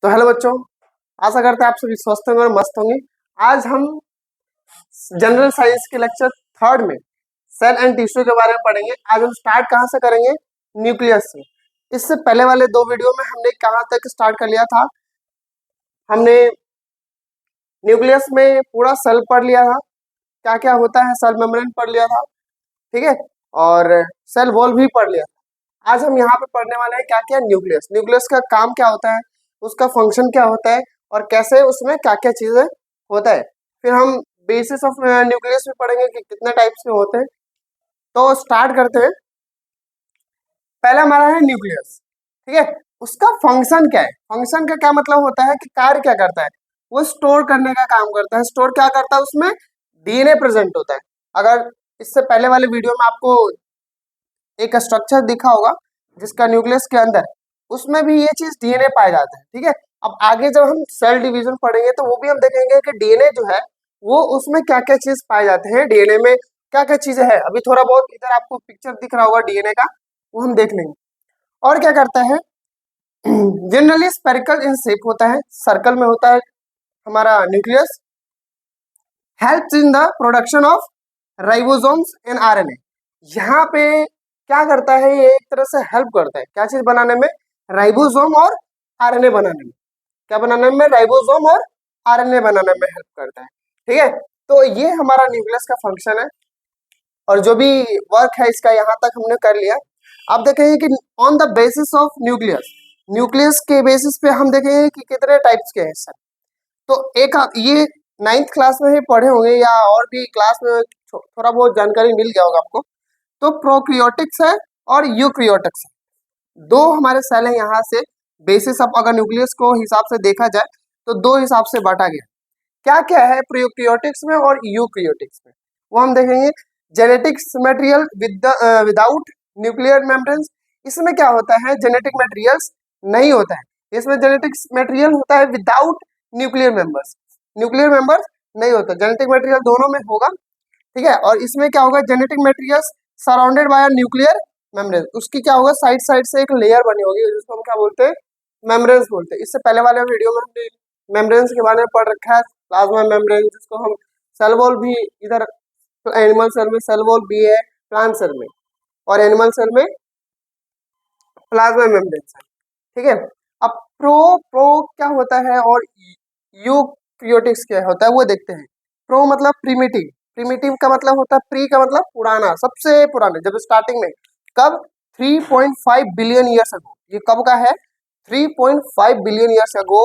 तो हेलो बच्चों, आशा करते हैं आप सभी स्वस्थ होंगे और मस्त होंगे। आज हम जनरल साइंस के लेक्चर थर्ड में सेल एंड टिश्यू के बारे में पढ़ेंगे। आज हम स्टार्ट कहाँ से करेंगे? न्यूक्लियस से। इससे पहले वाले दो वीडियो में हमने कहाँ तक स्टार्ट कर लिया था? हमने न्यूक्लियस में पूरा सेल पढ़ लिया था, क्या क्या होता है, सेल मेम्ब्रेन पढ़ लिया था, ठीक है, और सेल वॉल भी पढ़ लिया था। आज हम यहाँ पे पढ़ने वाले हैं क्या क्या? न्यूक्लियस। न्यूक्लियस का काम क्या होता है, उसका फंक्शन क्या होता है, और कैसे उसमें क्या क्या चीजें होता है। फिर हम बेसिस ऑफ न्यूक्लियस भी पढ़ेंगे कि कितने टाइप्स के होते हैं। तो स्टार्ट करते हैं। पहला हमारा है न्यूक्लियस, ठीक है। उसका फंक्शन क्या है? फंक्शन का क्या मतलब होता है कि कार्य क्या करता है? वो स्टोर करने का काम करता है। स्टोर क्या करता है? उसमें डीएनए प्रेजेंट होता है। अगर इससे पहले वाले वीडियो में आपको एक स्ट्रक्चर दिखा होगा जिसका न्यूक्लियस के अंदर, उसमें भी ये चीज डीएनए पाया जाता है, ठीक है। अब आगे जब हम सेल डिवीजन पढ़ेंगे तो वो भी हम देखेंगे कि डीएनए जो है वो उसमें क्या क्या चीज पाए जाते हैं, डीएनए में क्या क्या चीजें हैं। अभी थोड़ा बहुत इधर आपको पिक्चर दिख रहा होगा डीएनए का, वो हम देख लेंगे। और क्या करता है? जनरली स्पेरिकल इन शेप होता है, सर्कल में होता है हमारा nucleus. Helps in the production of ribosomes in RNA. यहाँ पे क्या करता है? ये एक तरह से हेल्प करता है क्या चीज बनाने में? राइबोसोम और आरएनए बनाने में। क्या बनाने में? राइबोसोम और आरएनए बनाने में हेल्प करता है, ठीक है। तो ये हमारा न्यूक्लियस का फंक्शन है, और जो भी वर्क है इसका यहाँ तक हमने कर लिया। अब देखेंगे कि on the basis of nucleus, nucleus के बेसिस पे हम देखेंगे कि कितने टाइप्स के हैं सर। तो एक ये नाइन्थ क्लास में ही पढ़े होंगे या और भी क्लास में थोड़ा बहुत जानकारी मिल गया होगा आपको। तो प्रोक्रियोटिक्स है और यूक्रियोटिक्स है। दो हमारे सेल है यहाँ से। बेसिस ऑफ अगर न्यूक्लियस को हिसाब से देखा जाए तो दो हिसाब से बांटा गया। क्या क्या है प्रोक्रियोटिक्स में और यूक्रियोटिक्स में, वो हम देखेंगे। Genetics material without nuclear membranes. इसमें क्या होता है? जेनेटिक मटेरियल्स नहीं होता है इसमें। जेनेटिक्स मटेरियल होता है without nuclear members. Nuclear members नहीं होता, जेनेटिक मटेरियल दोनों में होगा, ठीक है। और इसमें क्या होगा? Genetic materials surrounded by nuclear membrane. उसकी क्या होगा? साइड साइड से एक लेयर बनी होगी जिसको हम क्या बोलते हैं? मेम्ब्रेन्स बोलते हैं। इससे पहले वाले वीडियो में हमने मेम्ब्रेन्स के बारे में पढ़ रखा है। प्लाज्मा मेम्ब्रेन जिसको हम सेल वॉल भी, इधर एनिमल सेल में सेल वॉल भी है, प्लांट सेल में, और एनिमल सेल में प्लाज्मा मेम्ब्रेन है, ठीक है। अब प्रो प्रो क्या होता है और यूक्रियोटिक्स क्या होता है वो देखते हैं। प्रो मतलब प्रिमिटिव। प्रिमिटिव का मतलब होता है, प्री का मतलब पुराना, सबसे पुराने, जब स्टार्टिंग में। कब? 3.5 बिलियन ईयर्स अगो। ये कब का है? 3.5 बिलियन ईयर्स अगो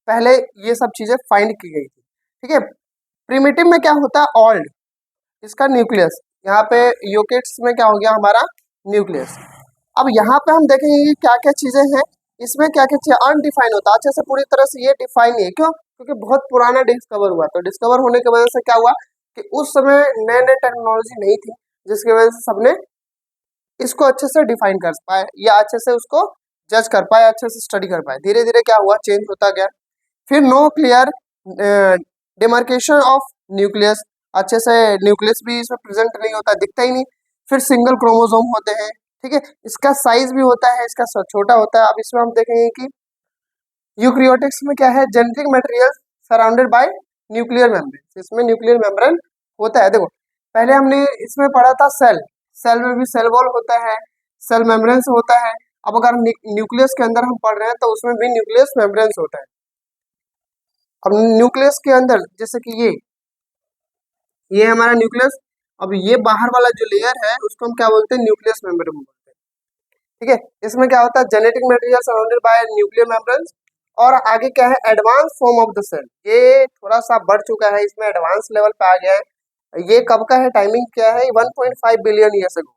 पहले ये सब चीजें फाइंड की गई थी, ठीक है। प्रिमिटिव में क्या होता है? ओल्ड। इसका न्यूक्लियस यहाँ पे, यूकेट्स में क्या हो गया हमारा? न्यूक्लियस। अब यहाँ पे हम देखेंगे कि क्या क्या चीजें हैं इसमें, क्या क्या चीजें अनडिफाइन होता है, अच्छे से पूरी तरह से ये डिफाइन नहीं है। क्यों? क्योंकि बहुत पुराना डिस्कवर हुआ। तो डिस्कवर होने की वजह से क्या हुआ कि उस समय नए नए टेक्नोलॉजी नहीं थी, जिसकी वजह से सबने इसको अच्छे से डिफाइन कर पाए या अच्छे से उसको जज कर पाए, अच्छे से स्टडी कर पाए। धीरे धीरे क्या हुआ? चेंज होता गया। फिर no clear demarcation of nucleus. अच्छे से न्यूक्लियस भी इसमें प्रेजेंट नहीं होता, दिखता ही नहीं। फिर सिंगल क्रोमोसोम होते हैं, ठीक है। इसका साइज भी होता है, इसका छोटा होता है। अब इसमें हम देखेंगे कि यूक्रियोटिक्स में क्या है? Genetic material surrounded by nuclear membrane. इसमें न्यूक्लियर मेम्ब्रेन होता है। देखो, पहले हमने इसमें पढ़ा था सेल। सेल में भी सेल वॉल होता है, सेल मेम्ब्रेन्स होता है। अब अगर न्यूक्लियस के अंदर हम पढ़ रहे हैं तो उसमें भी न्यूक्लियस मेम्ब्रेन्स होता है। अब न्यूक्लियस के अंदर जैसे कि ये हमारा न्यूक्लियस। अब ये बाहर वाला जो लेयर है उसको हम क्या बोलते हैं? न्यूक्लियस मेम्ब्रेन बोलते हैं, ठीक है। इसमें क्या होता है? Genetic material surrounded by nuclear membranes. और आगे क्या है? Advance form of the cell. ये थोड़ा सा बढ़ चुका है, इसमें एडवांस लेवल पे आ गया है। ये कब का है? टाइमिंग क्या है? 1.5 बिलियन ईयर्स अगो।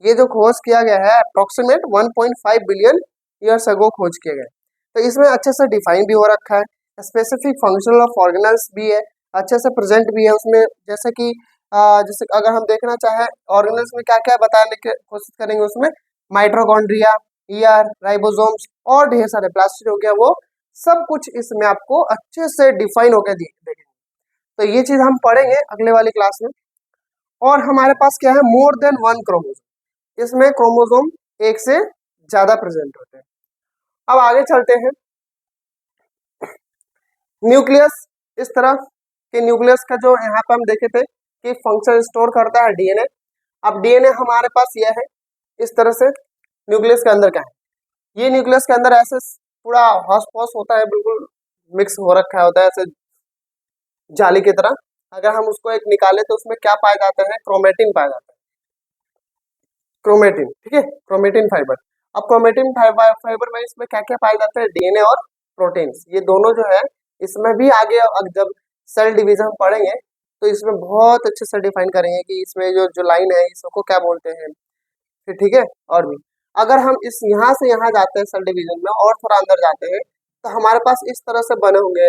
ये जो खोज किया गया है अप्रोक्सीमेट 1.5 बिलियन ईयर्स अगो खोज किया गया है। तो इसमें अच्छे से डिफाइन भी हो रखा है, स्पेसिफिक फंक्शनल ऑफ ऑर्गेनल्स भी है, अच्छे से प्रेजेंट भी है उसमें। जैसे कि जैसे अगर हम देखना चाहें ऑर्गेनल्स में क्या क्या बताने की कोशिश करेंगे, उसमें माइटोकॉन्ड्रिया, ईआर, राइबोसोम्स और ढेर सारे प्लास्टिड हो गया, वो सब कुछ इसमें आपको अच्छे से डिफाइन होकर देखेंगे। तो ये चीज हम पढ़ेंगे अगले वाली क्लास में। और हमारे पास क्या है? More than one chromosome. इसमें क्रोमोसोम एक से ज्यादा प्रेजेंट होते हैं। अब आगे चलते हैं। न्यूक्लियस, इस तरह के न्यूक्लियस का जो यहाँ पे हम देखे थे कि फंक्शन स्टोर करता है डीएनए। अब डीएनए हमारे पास यह है इस तरह से, न्यूक्लियस के अंदर क्या है, ये न्यूक्लियस के अंदर ऐसे पूरा हॉस पॉस होता है, बिल्कुल मिक्स हो रखा होता है ऐसे जाली की तरह। अगर हम उसको एक निकाले तो उसमें क्या पाया जाता है, क्रोमेटिन पाया जाता है, क्रोमेटिन, ठीक है, क्रोमेटिन फाइबर। अब क्रोमेटिन फाइबर में इसमें क्या क्या पाया जाता है, डीएनए और प्रोटीन्स, ये दोनों जो है इसमें भी आगे जब सेल डिवीजन पढ़ेंगे तो इसमें बहुत अच्छे से डिफाइन करेंगे कि इसमें जो लाइन है इसको क्या बोलते हैं, फिर ठीक है। और भी अगर हम इस यहाँ से यहाँ जाते हैं सेल डिवीजन में और थोड़ा अंदर जाते हैं तो हमारे पास इस तरह से बने होंगे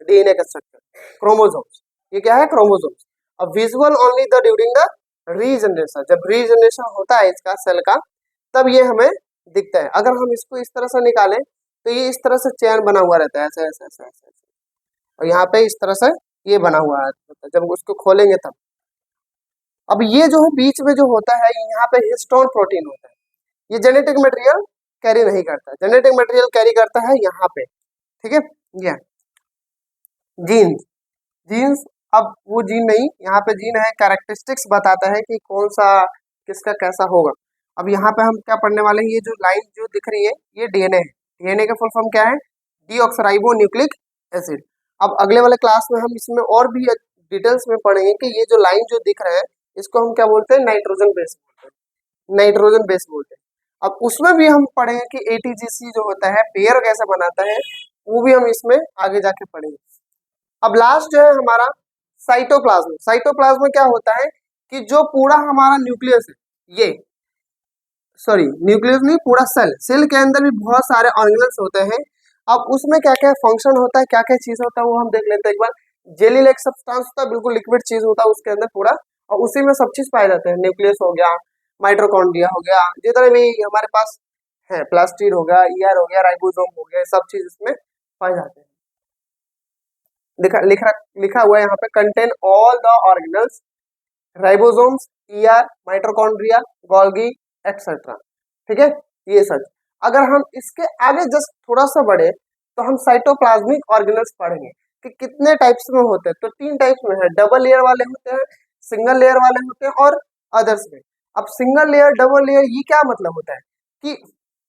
डीएनए का स्ट्रक्चर, क्रोमोसोम्स, ये क्या है, क्रोमोसोम्स। अब visual only the during the regeneration, जब रीजनरेशन होता है इसका सेल का तब ये हमें दिखता है। अगर हम इसको इस तरह से निकालें तो ये इस तरह से चैन बना हुआ रहता है, ऐसे ऐसे ऐसे ऐसे, और यहाँ पे इस तरह से ये बना हुआ है, जब उसको खोलेंगे तब। अब ये जो है बीच में जो होता है यहाँ पे हिस्टोन प्रोटीन होता है, ये जेनेटिक मटेरियल कैरी नहीं करता, जेनेटिक मटेरियल कैरी करता है यहाँ पे, ठीक है, ये जीन्स, जीन्स। अब वो जीन नहीं, यहाँ पे जीन है कैरेक्टरिस्टिक्स बताता है कि कौन सा किसका कैसा होगा। अब यहाँ पे हम क्या पढ़ने वाले हैं, ये जो लाइन जो दिख रही है ये डीएनए है, डीएनए का फुल फॉर्म क्या है, डीऑक्सराइबो न्यूक्लिक एसिड। अब अगले वाले क्लास में हम इसमें और भी डिटेल्स में पढ़ेंगे कि ये जो लाइन जो दिख रहा है इसको हम क्या बोलते हैं, नाइट्रोजन बेस बोलते हैं, नाइट्रोजन बेस बोलते हैं। अब उसमें भी हम पढ़ेंगे कि एटीजीसी जो होता है पेयर कैसे बनाता है, वो भी हम इसमें आगे जाके पढ़ेंगे। अब लास्ट जो है हमारा साइटोप्लाज्म, साइटोप्लाज्म में क्या होता है कि जो पूरा हमारा न्यूक्लियस है, ये सॉरी न्यूक्लियस नहीं, पूरा सेल, सेल के अंदर भी बहुत सारे ऑर्गेनल्स होते हैं। अब उसमें क्या क्या फंक्शन होता है, क्या क्या चीज होता है वो हम देख लेते हैं एक बार। जेली लाइक सब्सटेंस होता है, बिल्कुल लिक्विड चीज होता है उसके अंदर पूरा, और उसी में सब चीज पाए जाते हैं, न्यूक्लियस हो गया, माइटोकॉन्ड्रिया हो गया, जितने भी हमारे पास है, प्लास्टिड हो गया, ईआर हो गया, राइबोसोम हो गया, सब चीज इसमें पाए जाते हैं। लिखा हुआ है यहाँ पे, contain all the organelles, ribosomes, ER, mitochondria, Golgi etcetera, ठीक है, ये सब। अगर हम इसके आगे जस्ट थोड़ा सा बढ़े तो हम साइटोप्लाज्मिक ऑर्गेनल्स पढ़ेंगे कि कितने टाइप्स में होते हैं। तो 3 टाइप्स में है, डबल लेयर वाले होते हैं, सिंगल लेयर वाले होते हैं और अदर्स में। अब सिंगल लेयर डबल लेयर ये क्या मतलब होता है कि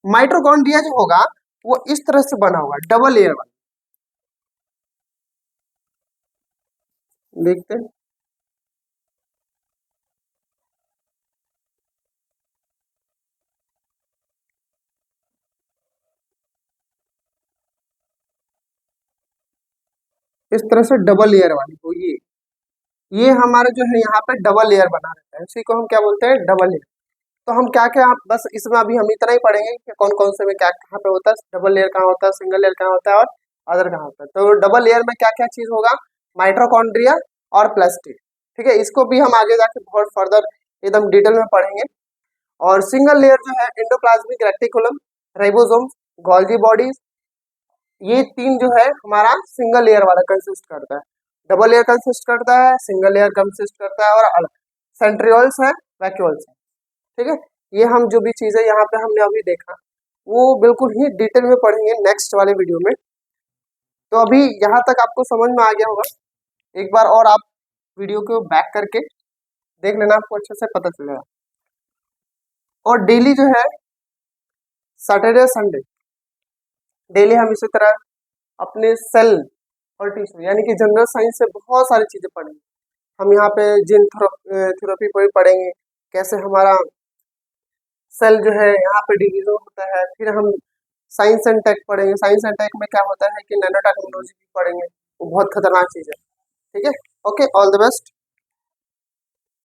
माइटोकॉन्ड्रिया जो होगा वो इस तरह से बना होगा, डबल लेयर वाला, देखते हैं। इस तरह से डबल लेयर वाली हो, ये हमारे जो है यहाँ पे डबल लेयर बना रहता है, उसी को हम क्या बोलते हैं, डबल लेयर। तो हम क्या क्या बस इसमें अभी हम इतना ही पढ़ेंगे कि कौन कौन से में क्या कहाँ पे होता है, डबल लेयर कहाँ होता है, सिंगल लेयर कहाँ होता है और अदर कहाँ होता है। तो डबल लेयर में क्या क्या चीज होगा, माइटोकॉन्ड्रिया और प्लास्टिड, ठीक है, इसको भी हम आगे जाके बहुत फर्दर एकदम डिटेल में पढ़ेंगे। और सिंगल लेयर जो है endoplasmic reticulum, ribosome, Golgi bodies, ये 3 जो है हमारा सिंगल लेयर वाला कंसिस्ट करता है, डबल लेयर कंसिस्ट करता है, सिंगल लेयर कंसिस्ट करता है, और सेंट्रियोल्स है, वैक्यूल्स है, ठीक है। ये हम जो भी चीजें यहाँ पे हमने अभी देखा वो बिल्कुल ही डिटेल में पढ़ेंगे नेक्स्ट वाले वीडियो में। तो अभी यहाँ तक आपको समझ में आ गया होगा, एक बार और आप वीडियो को बैक करके देख लेना, आपको अच्छे से पता चलेगा। और डेली जो है सैटरडे संडे डेली हम इसी तरह अपने सेल और टिश्यू यानी कि जनरल साइंस से बहुत सारी चीजें पढ़ेंगे। हम यहाँ पे जीन थेरेपी को भी पढ़ेंगे, कैसे हमारा सेल जो है यहाँ पे डिवीजन होता है। फिर हम साइंस एंड टेक पढ़ेंगे, साइंस एंड टेक में क्या होता है कि नैनो टेक्नोलॉजी भी पढ़ेंगे, वो बहुत खतरनाक चीज है, ठीक है। Okay, all the best.